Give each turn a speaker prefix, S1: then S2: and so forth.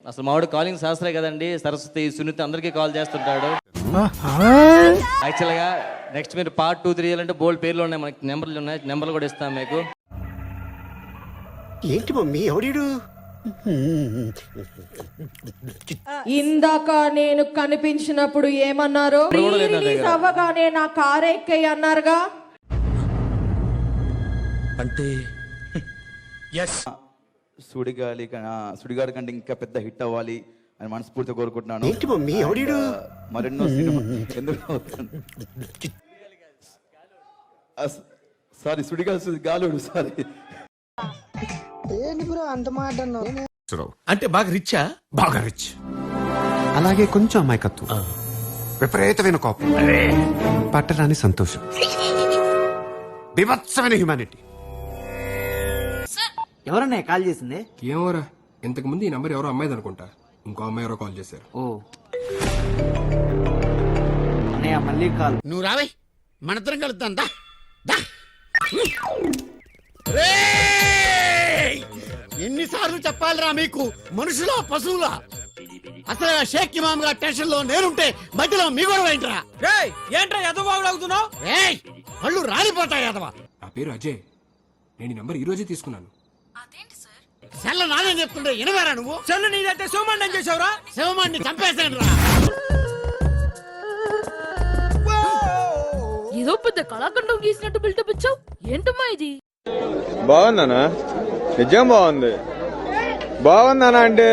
S1: అసలు మావాడు కాలింగ్ శాస్త్రే కదండి, సరస్వతి సునీత అందరికీ కాల్ చేస్తుంటాడు. యాక్చువల్గా నెక్స్ట్ మీరు పార్ట్ 2, 3 చేయాలంటే బోల్డ్ పేర్లు ఉన్నాయి, మనకి నెంబర్లు ఉన్నాయి, నెంబర్లు కూడా ఇస్తాం మీకు.
S2: ఏంటి మమ్మీ ఎవడీడు?
S3: ఇందాక నేను కనిపించినప్పుడు ఏమన్నారు? రిలీజ్ అవ్వగానే నా కారు ఎక్కయ్య అన్నారుగా.
S4: అంటే
S5: సుడిగాడు కంటే ఇంకా పెద్ద హిట్ అవ్వాలి అని మనస్ఫూర్తిగా కోరుకుంటున్నాను.
S2: ఏంటి మమ్మీ ఎవడీడు?
S5: మరెన్నో సినిమా సారీ సుడిగాడు గాలుడు సారీ.
S4: అంటే బాగా రిచ్చా?
S6: బాగా రిచ్, అలాగే కొంచెం అమాయకత్వం, విపరీతమైన కోపం, పట్టరాని సంతోషం, బీభత్సమైన హ్యుమానిటీ.
S7: ఎవరన్నా కాల్ చేసింది?
S8: ఏమోరా, ఇంతకు ముందు ఈ నంబర్ ఎవరో అమ్మాయిది అనుకుంటా, ఇంకో అమ్మాయి ఎవరో కాల్ చేశారు.
S7: ఓ అన్నయ్య మళ్ళీ కాల్.
S2: నువ్వు రావే, మనిద్దరం కలుద్దాం. ఎన్నిసార్లు చెప్పాలిరా మీకు, మనుషులా పశువులా? అసలు షేక్ ఇమామ్ గా టెన్షన్ లో నేనుంటే మధ్యలో మీ గొడవ ఏంట్రా?
S7: ఏంట్రా ఎదవాగుడు అవుతున్నావు?
S2: కళ్ళు రాలిపోతాయి ఎదవా.
S8: నా పేరు అజయ్, నేను ఈ నంబర్ ఈ రోజే తీసుకున్నాను.
S2: సెల్ల నానే చెప్తుండే వినవేరా నువ్వు?
S7: చెల్లు నీదైతే శివమండం చేసావురా?
S2: శివమాన్ని చంపేశాను రా.
S9: ఏదో పెద్ద కళాఖండం గీసినట్టు బిల్డప్ ఇచ్చావు, ఏంటమ్మా ఇది?
S10: బాగుందనా? నిజం బాగుంది. బాగుందనా అంటే